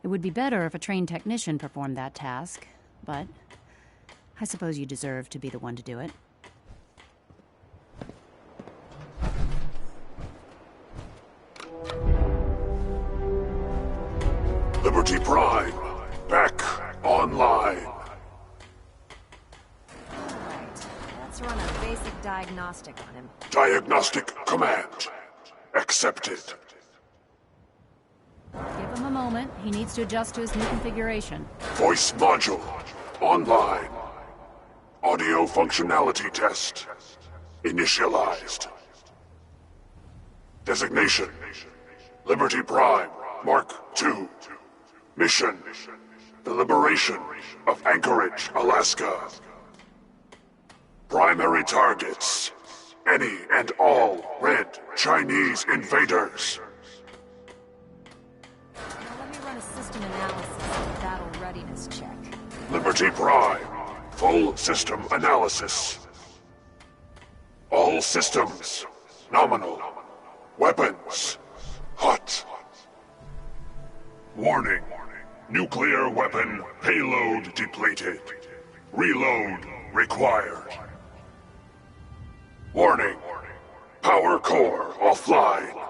It would be better if a trained technician performed that task, but I suppose you deserve to be the one to do it. Liberty Prime, back online. Alright, let's run a basic diagnostic on him. Diagnostic command accepted. Give him a moment. He needs to adjust to his new configuration. Voice module online. Audio functionality test initialized. Designation: Liberty Prime Mark II. Mission: the liberation of Anchorage, Alaska. Primary targets: any and all red Chinese invaders. Now let me run a system analysis and battle readiness check. Liberty Prime, full system analysis. All systems nominal. Weapons hot. Warning. Nuclear weapon payload depleted. Reload required. Warning. Power core offline.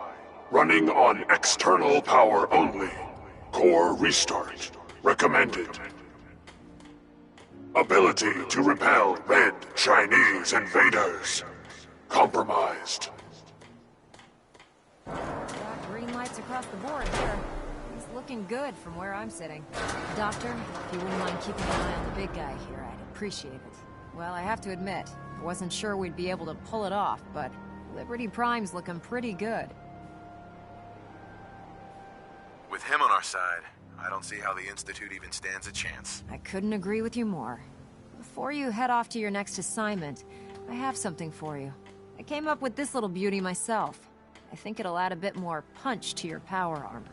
Running on external power only. Core restart recommended. Ability to repel red Chinese invaders compromised. Got green lights across the board here. He's looking good from where I'm sitting. Doctor, if you wouldn't mind keeping an eye on the big guy here, I'd appreciate it. Well, I have to admit, I wasn't sure we'd be able to pull it off, but Liberty Prime's looking pretty good. With him on our side, I don't see how the Institute even stands a chance. I couldn't agree with you more. Before you head off to your next assignment, I have something for you. I came up with this little beauty myself. I think it'll add a bit more punch to your power armor.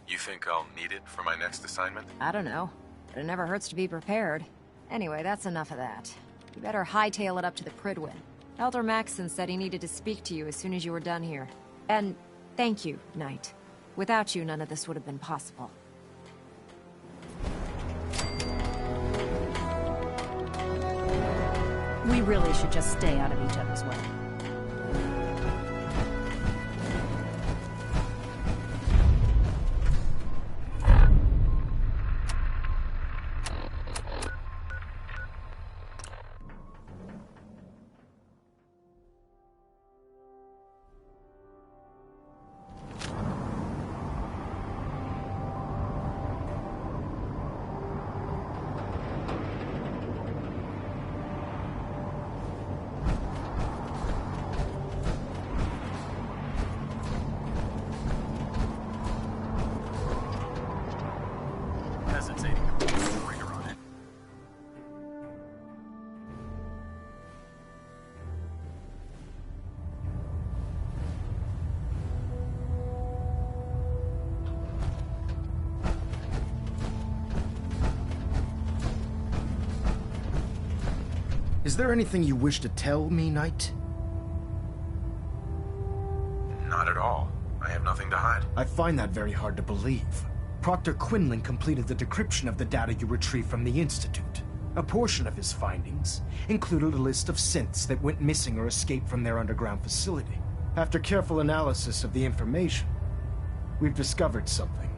You think I'll need it for my next assignment? I don't know, but it never hurts to be prepared. Anyway, that's enough of that. You better hightail it up to the Pridwin. Elder Maxson said he needed to speak to you as soon as you were done here. And thank you, Knight. Without you, none of this would have been possible. We really should just stay out of each other's way. Is there anything you wish to tell me, Knight? Not at all. I have nothing to hide. I find that very hard to believe. Proctor Quinlan completed the decryption of the data you retrieved from the Institute. A portion of his findings included a list of synths that went missing or escaped from their underground facility. After careful analysis of the information, we've discovered something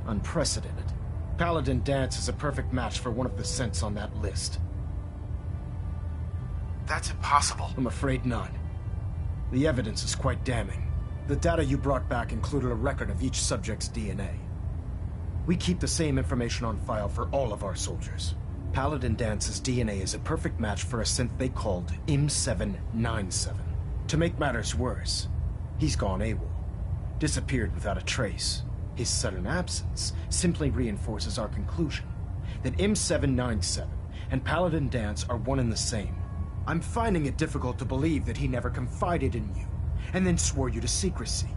unprecedented. Paladin Dance is a perfect match for one of the synths on that list. That's impossible. I'm afraid not. The evidence is quite damning. The data you brought back included a record of each subject's DNA. We keep the same information on file for all of our soldiers. Paladin Dance's DNA is a perfect match for a synth they called M797. To make matters worse, he's gone AWOL. Disappeared without a trace. His sudden absence simply reinforces our conclusion that M797 and Paladin Dance are one and the same. I'm finding it difficult to believe that he never confided in you, and then swore you to secrecy.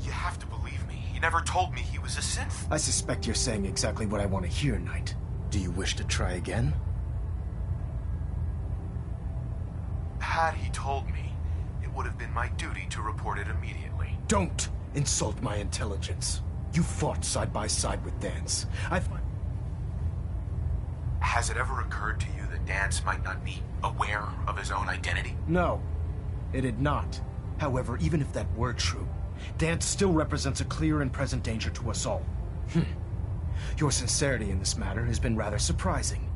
You have to believe me. He never told me he was a synth. I suspect you're saying exactly what I want to hear, Knight. Do you wish to try again? Had he told me, it would have been my duty to report it immediately. Don't insult my intelligence. You fought side by side with Dance. Has it ever occurred to you that Dance might not be aware of his own identity? No, it had not. However, even if that were true, Dance still represents a clear and present danger to us all. Your sincerity in this matter has been rather surprising.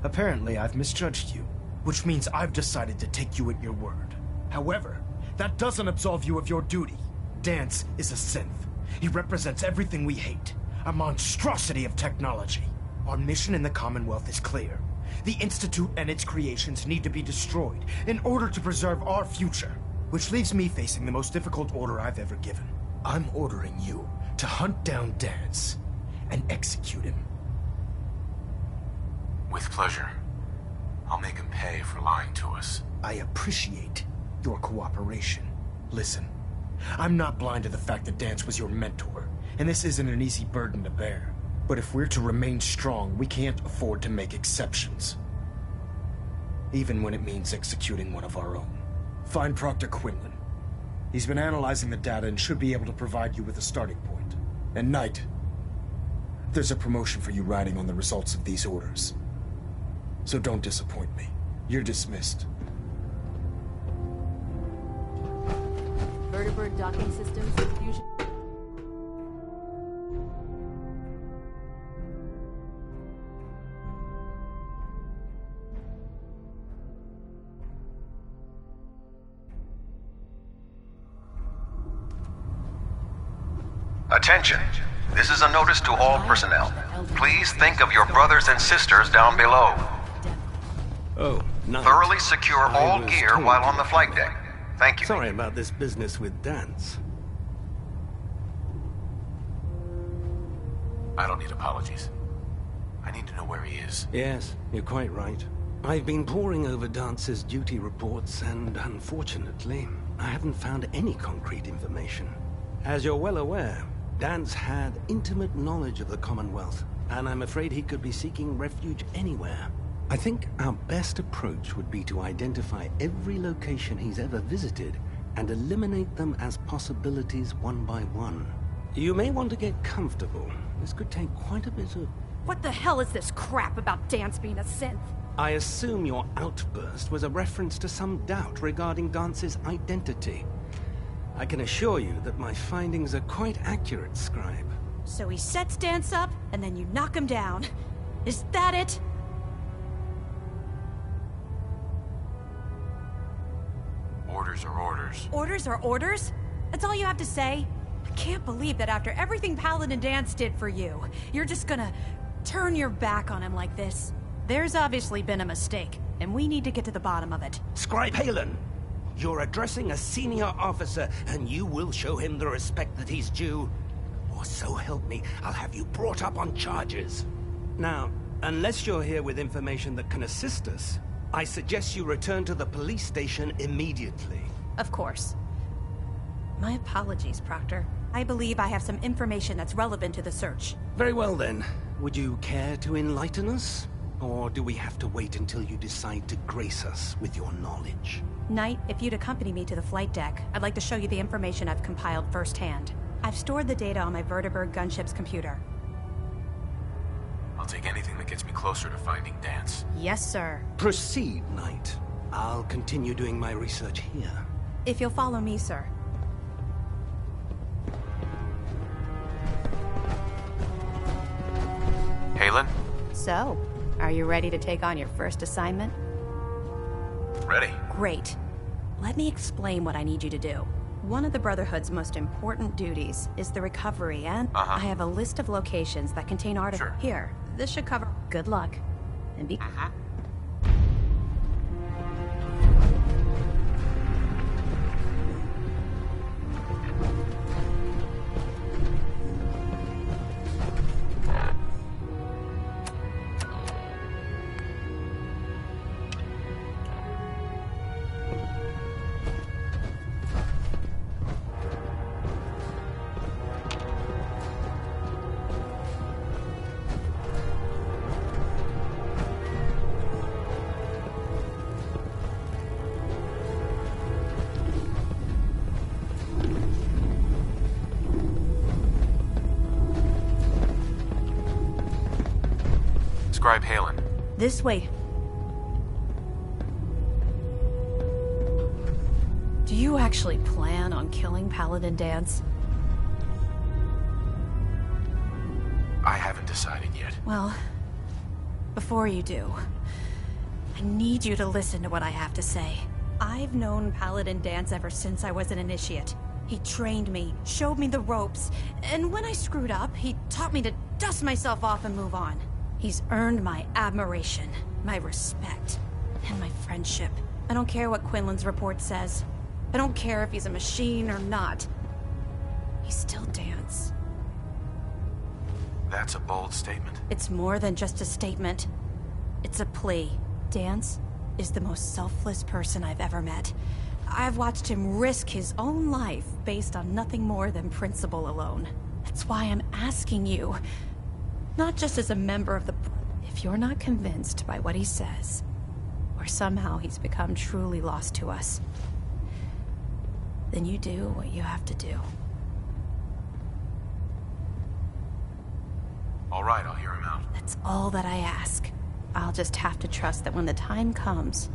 Apparently, I've misjudged you, which means I've decided to take you at your word. However, that doesn't absolve you of your duty. Dance is a synth. He represents everything we hate, a monstrosity of technology. Our mission in the Commonwealth is clear. The Institute and its creations need to be destroyed in order to preserve our future, which leaves me facing the most difficult order I've ever given. I'm ordering you to hunt down Dance and execute him. With pleasure. I'll make him pay for lying to us. I appreciate your cooperation. Listen, I'm not blind to the fact that Dance was your mentor, and this isn't an easy burden to bear. But if we're to remain strong, we can't afford to make exceptions. Even when it means executing one of our own. Find Proctor Quinlan. He's been analyzing the data and should be able to provide you with a starting point. And Knight, there's a promotion for you riding on the results of these orders. So don't disappoint me. You're dismissed. Vertibird docking systems, fusion... Attention. This is a notice to all personnel. Please think of your brothers and sisters down below. Oh, nice. Thoroughly secure all gear while on the flight deck. Thank you. Sorry about this business with Dance. I don't need apologies. I need to know where he is. Yes, you're quite right. I've been poring over Dance's duty reports, and unfortunately, I haven't found any concrete information. As you're well aware, Dance had intimate knowledge of the Commonwealth, and I'm afraid he could be seeking refuge anywhere. I think our best approach would be to identify every location he's ever visited and eliminate them as possibilities one by one. You may want to get comfortable. This could take quite a bit of... What the hell is this crap about Dance being a synth? I assume your outburst was a reference to some doubt regarding Dance's identity. I can assure you that my findings are quite accurate, Scribe. So he sets Dance up, and then you knock him down. Is that it? Orders are orders. Orders are orders? That's all you have to say? I can't believe that after everything Paladin Dance did for you, you're just gonna turn your back on him like this. There's obviously been a mistake, and we need to get to the bottom of it. Scribe Halen! You're addressing a senior officer, and you will show him the respect that he's due. Or so help me, I'll have you brought up on charges. Now, unless you're here with information that can assist us, I suggest you return to the police station immediately. Of course. My apologies, Proctor. I believe I have some information that's relevant to the search. Very well then. Would you care to enlighten us? Or do we have to wait until you decide to grace us with your knowledge? Knight, if you'd accompany me to the flight deck, I'd like to show you the information I've compiled firsthand. I've stored the data on my Vertibird gunship's computer. I'll take anything that gets me closer to finding Dance. Yes, sir. Proceed, Knight. I'll continue doing my research here. If you'll follow me, sir. Halen? So, are you ready to take on your first assignment? Ready. Great. Let me explain what I need you to do. One of the Brotherhood's most important duties is the recovery, and I have a list of locations that contain artifacts. Sure. Here, this should cover... Good luck. And be... describe Halen? This way. Do you actually plan on killing Paladin Dance? I haven't decided yet. Well, before you do, I need you to listen to what I have to say. I've known Paladin Dance ever since I was an initiate. He trained me, showed me the ropes, and when I screwed up, he taught me to dust myself off and move on. He's earned my admiration, my respect, and my friendship. I don't care what Quinlan's report says. I don't care if he's a machine or not. He's still Dance. That's a bold statement. It's more than just a statement. It's a plea. Dance is the most selfless person I've ever met. I've watched him risk his own life based on nothing more than principle alone. That's why I'm asking you, not just as a member of the... If you're not convinced by what he says, or somehow he's become truly lost to us, then you do what you have to do. All right, I'll hear him out. That's all that I ask. I'll just have to trust that when the time comes...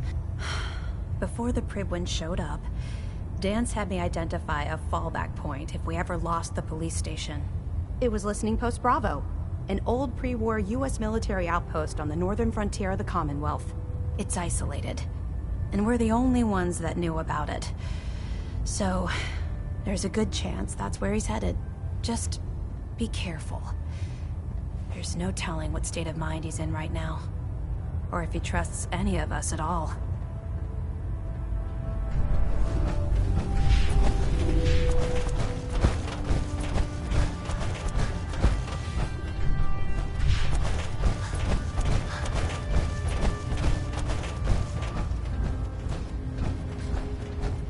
Before the Pribwin showed up, Dance had me identify a fallback point if we ever lost the police station. It was Listening Post Bravo, an old pre-war U.S. military outpost on the northern frontier of the Commonwealth. It's isolated, and we're the only ones that knew about it. So, there's a good chance that's where he's headed. Just be careful. There's no telling what state of mind he's in right now, or if he trusts any of us at all.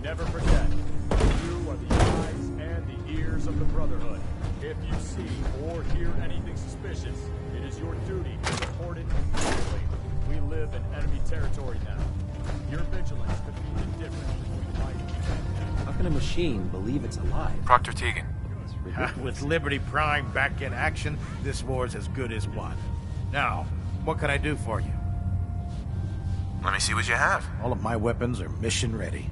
Never forget, you are the eyes and the ears of the Brotherhood. If you see or hear anything suspicious, it is your duty to report it immediately. We live in enemy territory now. Your vigilance could be the difference between life and death. How can a machine believe it's alive? Proctor Tegan. With Liberty Prime back in action, this war's as good as won. Now, what can I do for you? Let me see what you have. All of my weapons are mission ready.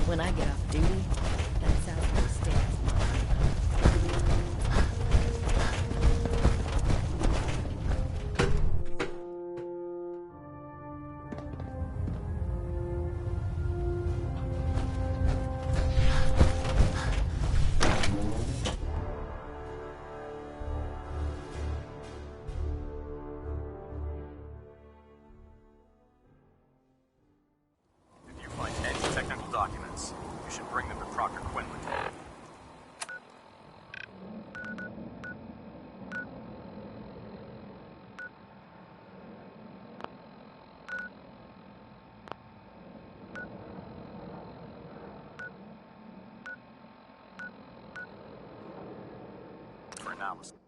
When I get off duty, that's how it stays. generalskippy.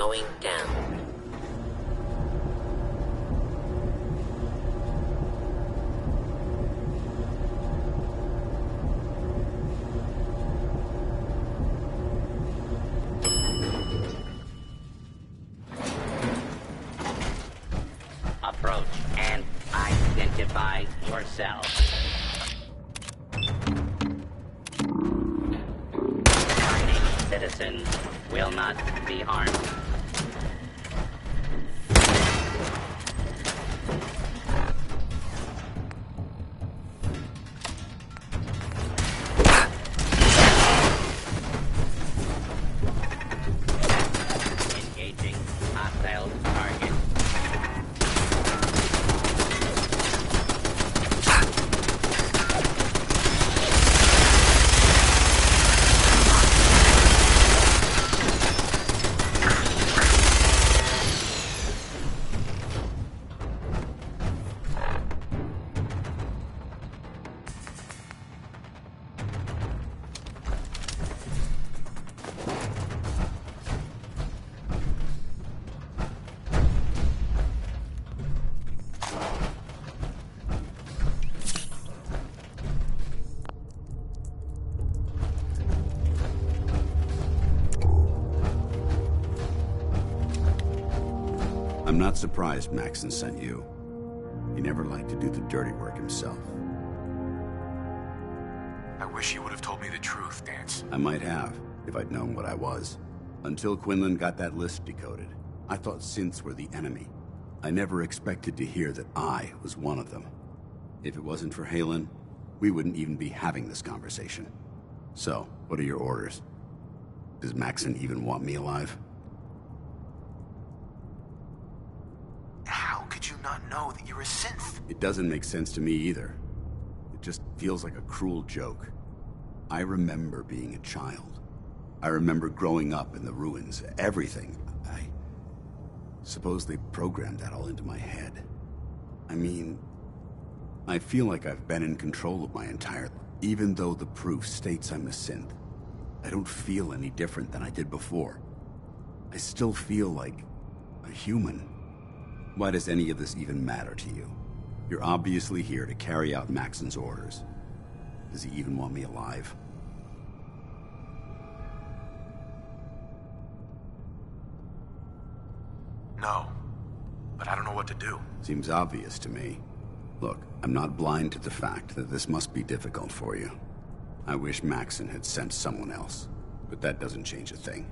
going down. Approach and identify yourself. Fighting citizens will not be harmed. Engaging hostile target. I'm not surprised Maxon sent you. He never liked to do the dirty work himself. I wish you would have told me the truth, Dance. I might have, if I'd known what I was. Until Quinlan got that list decoded, I thought synths were the enemy. I never expected to hear that I was one of them. If it wasn't for Halen, we wouldn't even be having this conversation. So, what are your orders? Does Maxon even want me alive? How could you not know that you're a synth? It doesn't make sense to me either. It just feels like a cruel joke. I remember being a child. I remember growing up in the ruins, everything. I suppose they programmed that all into my head. I mean, I feel like I've been in control of my entire life. Even though the proof states I'm a synth, I don't feel any different than I did before. I still feel like a human. Why does any of this even matter to you? You're obviously here to carry out Maxon's orders. Does he even want me alive? No, but I don't know what to do. Seems obvious to me. Look, I'm not blind to the fact that this must be difficult for you. I wish Maxon had sent someone else, but that doesn't change a thing.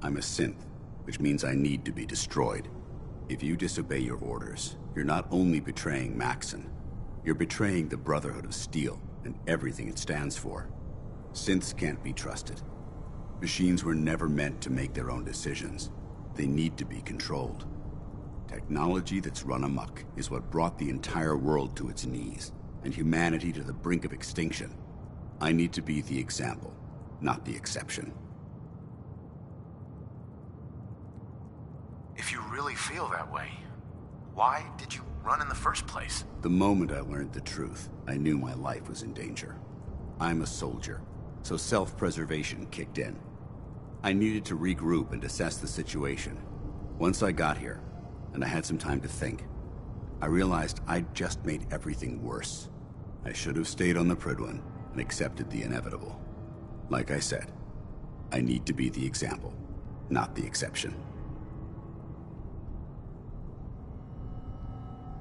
I'm a synth, which means I need to be destroyed. If you disobey your orders, you're not only betraying Maxon, you're betraying the Brotherhood of Steel and everything it stands for. Synths can't be trusted. Machines were never meant to make their own decisions. They need to be controlled. Technology that's run amok is what brought the entire world to its knees, and humanity to the brink of extinction. I need to be the example, not the exception. If you really feel that way, why did you run in the first place? The moment I learned the truth, I knew my life was in danger. I'm a soldier, so self-preservation kicked in. I needed to regroup and assess the situation. Once I got here, and I had some time to think, I realized I'd just made everything worse. I should have stayed on the Prydwen and accepted the inevitable. Like I said, I need to be the example, not the exception.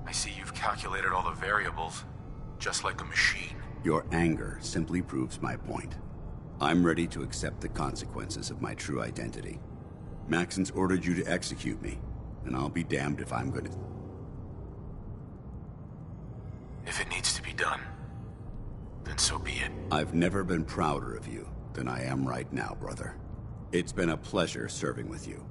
I see you've calculated all the variables, just like a machine. Your anger simply proves my point. I'm ready to accept the consequences of my true identity. Maxon's ordered you to execute me, and I'll be damned if I'm going to... If it needs to be done, then so be it. I've never been prouder of you than I am right now, brother. It's been a pleasure serving with you.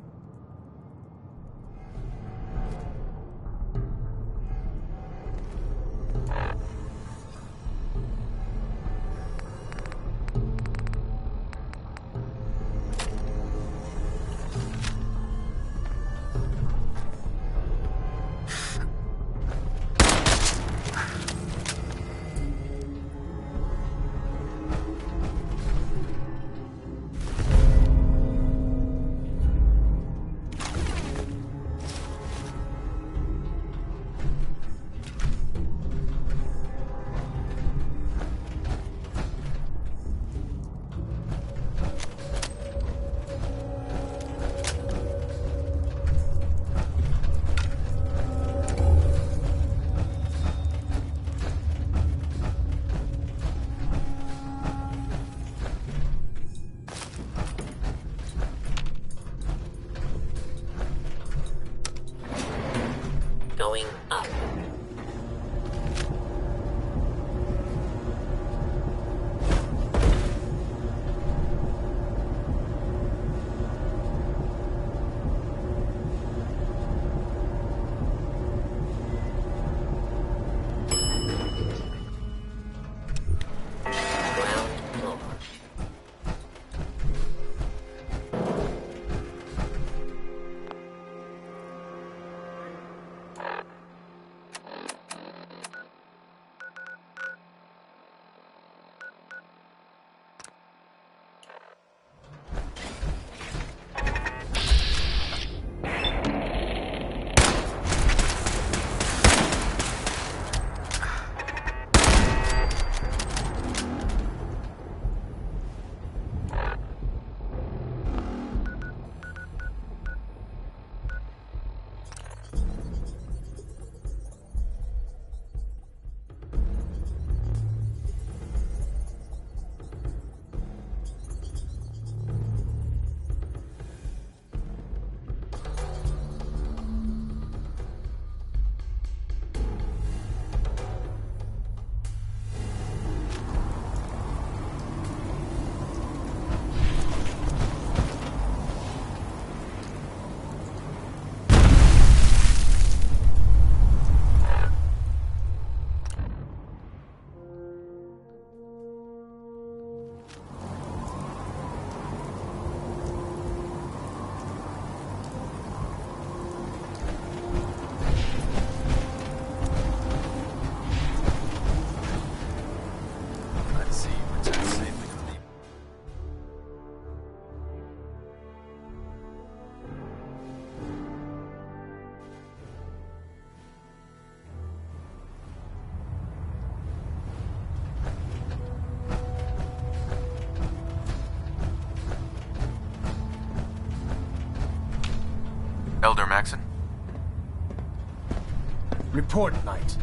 Report, Knight.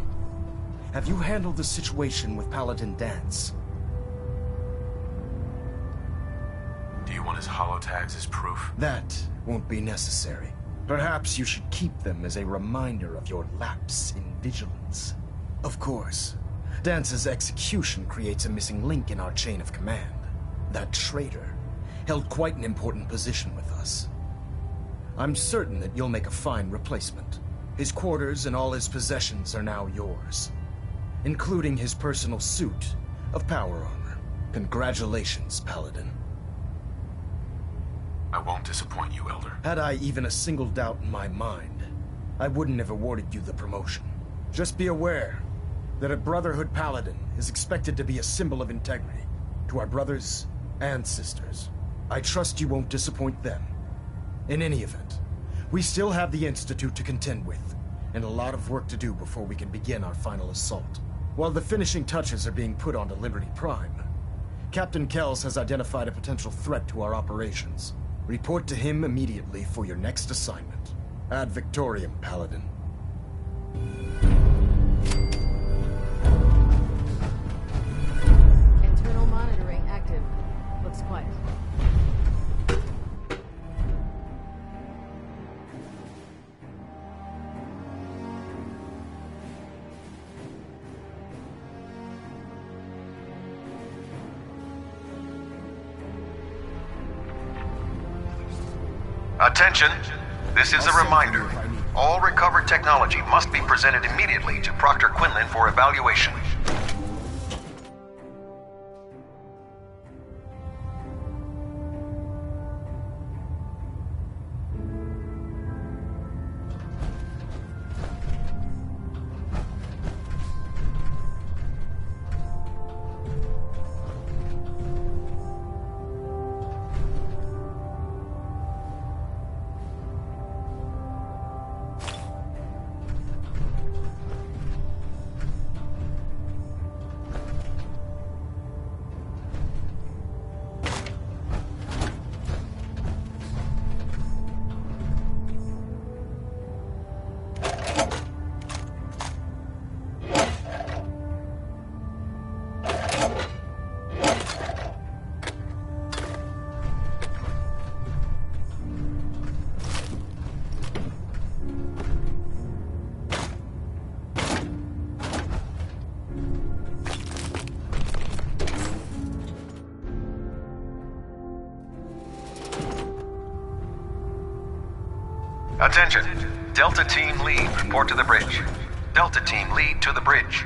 Have you handled the situation with Paladin Dance? Do you want his holotags as proof? That won't be necessary. Perhaps you should keep them as a reminder of your lapse in vigilance. Of course, Dance's execution creates a missing link in our chain of command. That traitor held quite an important position with us. I'm certain that you'll make a fine replacement. His quarters and all his possessions are now yours, including his personal suit of power armor. Congratulations, Paladin. I won't disappoint you, Elder. Had I even a single doubt in my mind, I wouldn't have awarded you the promotion. Just be aware that a Brotherhood Paladin is expected to be a symbol of integrity to our brothers and sisters. I trust you won't disappoint them. In any event, we still have the Institute to contend with, and a lot of work to do before we can begin our final assault. While the finishing touches are being put onto Liberty Prime, Captain Kells has identified a potential threat to our operations. Report to him immediately for your next assignment. Ad Victoriam, Paladin. Internal monitoring active. Looks quiet. Attention! This is a reminder. All recovered technology must be presented immediately to Proctor Quinlan for evaluation. Attention! Delta Team Lead, report to the bridge. Delta Team Lead to the bridge.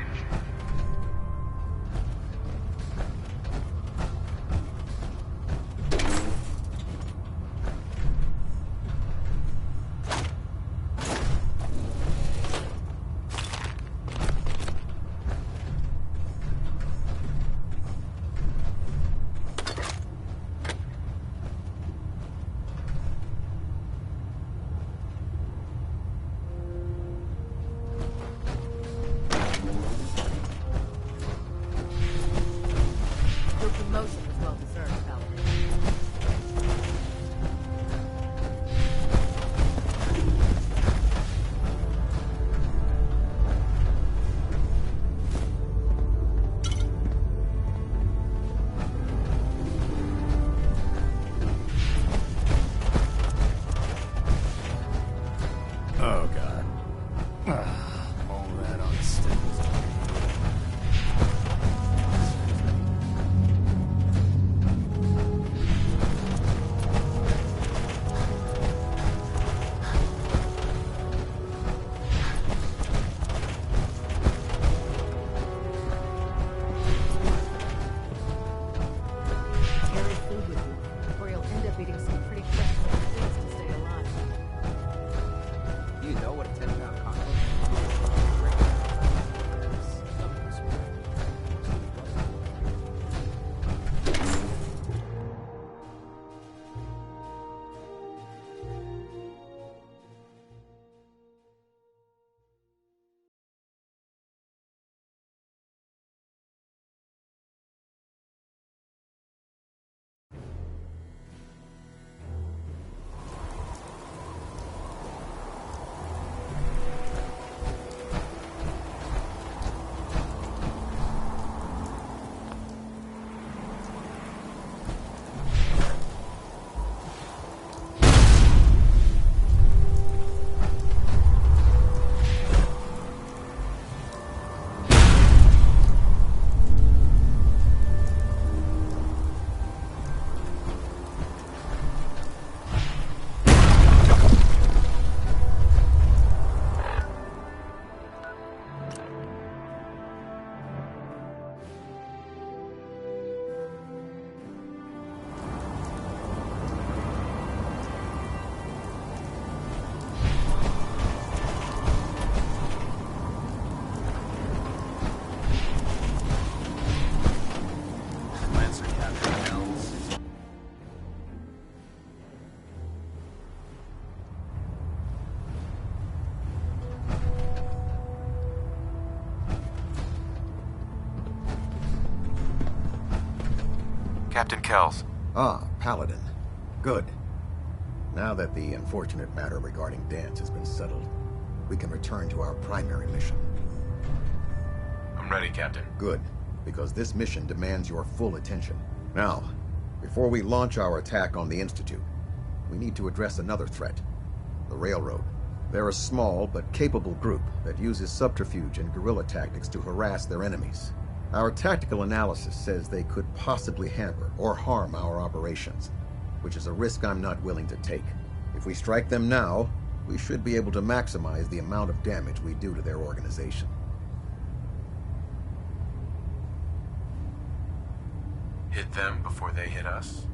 Oh, God. All that on stills. Carry food with you, or you'll end up eating some pretty questionable things to stay alive. You know what a 10-pound cockroach is? Captain Kells. Ah, Paladin. Good. Now that the unfortunate matter regarding Dance has been settled, we can return to our primary mission. I'm ready, Captain. Good, because this mission demands your full attention. Now, before we launch our attack on the Institute, we need to address another threat. The Railroad. They're a small but capable group that uses subterfuge and guerrilla tactics to harass their enemies. Our tactical analysis says they could possibly hamper or harm our operations, which is a risk I'm not willing to take. If we strike them now, we should be able to maximize the amount of damage we do to their organization. Hit them before they hit us?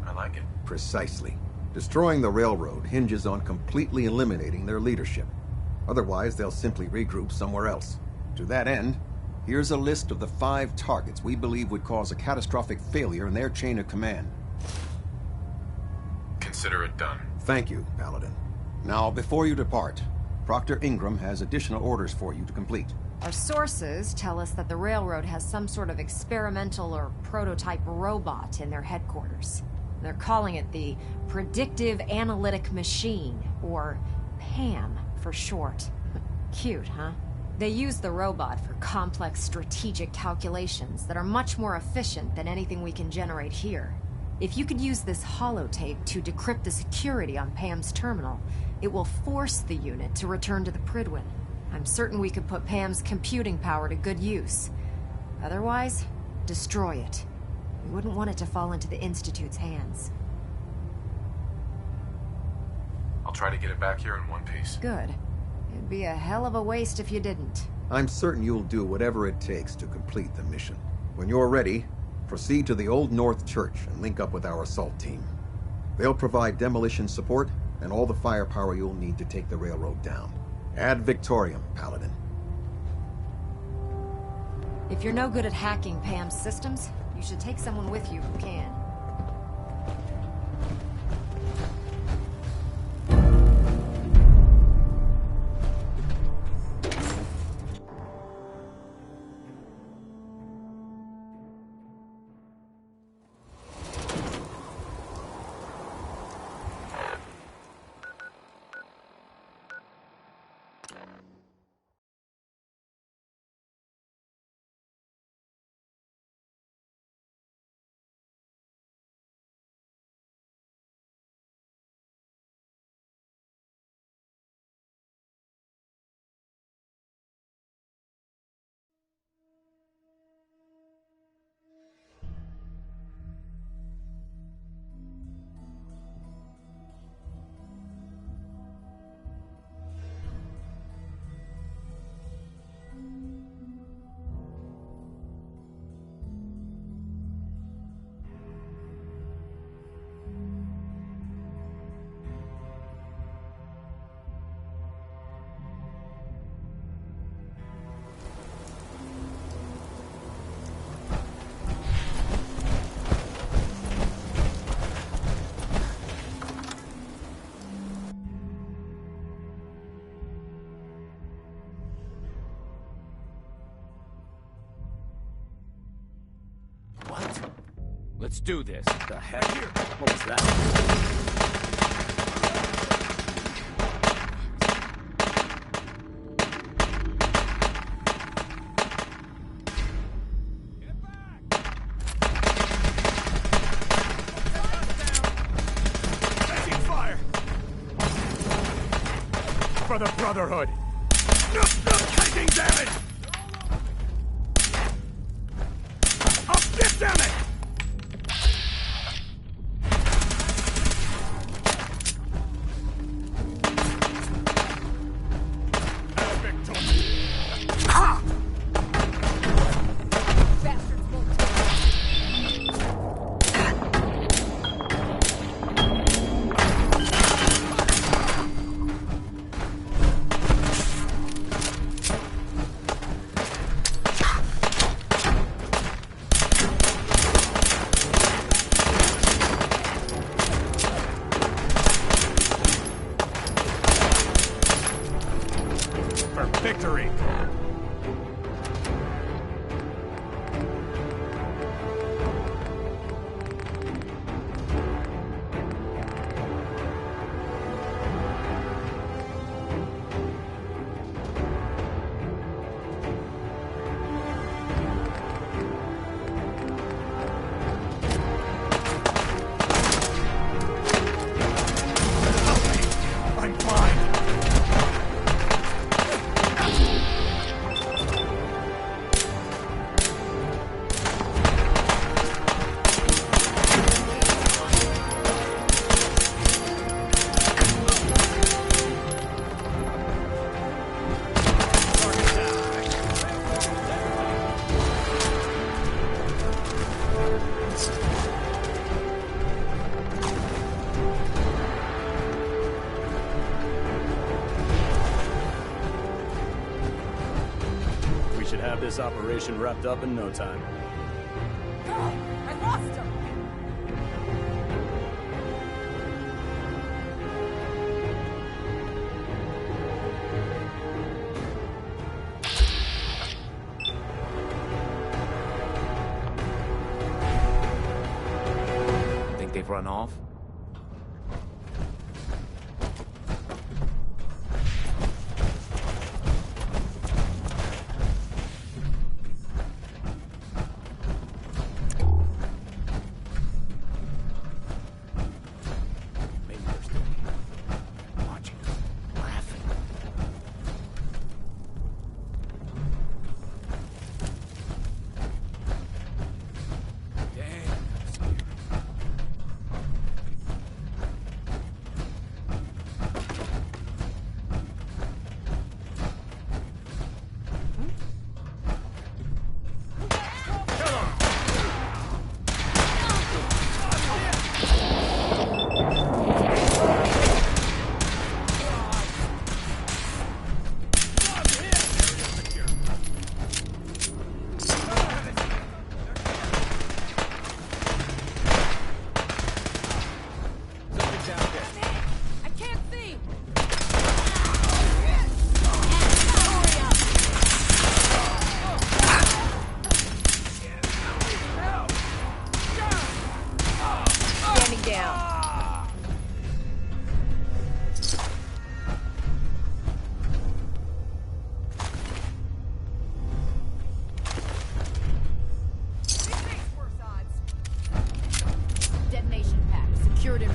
I like it. Precisely. Destroying the railroad hinges on completely eliminating their leadership. Otherwise, they'll simply regroup somewhere else. To that end, here's a list of the 5 targets we believe would cause a catastrophic failure in their chain of command. Consider it done. Thank you, Paladin. Now, before you depart, Proctor Ingram has additional orders for you to complete. Our sources tell us that the Railroad has some sort of experimental or prototype robot in their headquarters. They're calling it the Predictive Analytic Machine, or PAM for short. Cute, huh? They use the robot for complex strategic calculations that are much more efficient than anything we can generate here. If you could use this holotape to decrypt the security on PAM's terminal, it will force the unit to return to the Prydwen. I'm certain we could put PAM's computing power to good use. Otherwise, destroy it. We wouldn't want it to fall into the Institute's hands. I'll try to get it back here in one piece. Good. It'd be a hell of a waste if you didn't. I'm certain you'll do whatever it takes to complete the mission. When you're ready, proceed to the Old North Church and link up with our assault team. They'll provide demolition support and all the firepower you'll need to take the railroad down. Ad Victoriam, Paladin. If you're no good at hacking PAM's systems, you should take someone with you who can. Let's do this. The heck? What was that? Taking fire! For the Brotherhood! Taking damage! Up, get damage! should have this operation wrapped up in no time. Oh, I lost him! Think they've run off?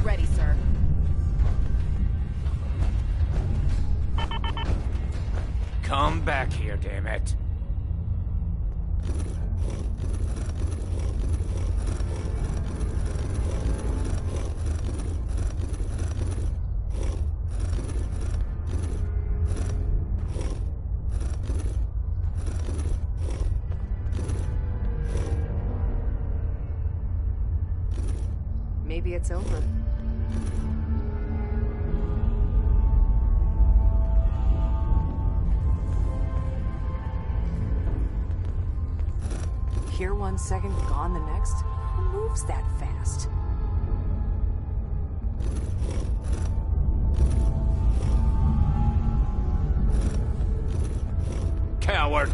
Ready, sir. Come back here, damn it. Maybe it's over. Here 1 second, gone the next? Who moves that fast? Coward!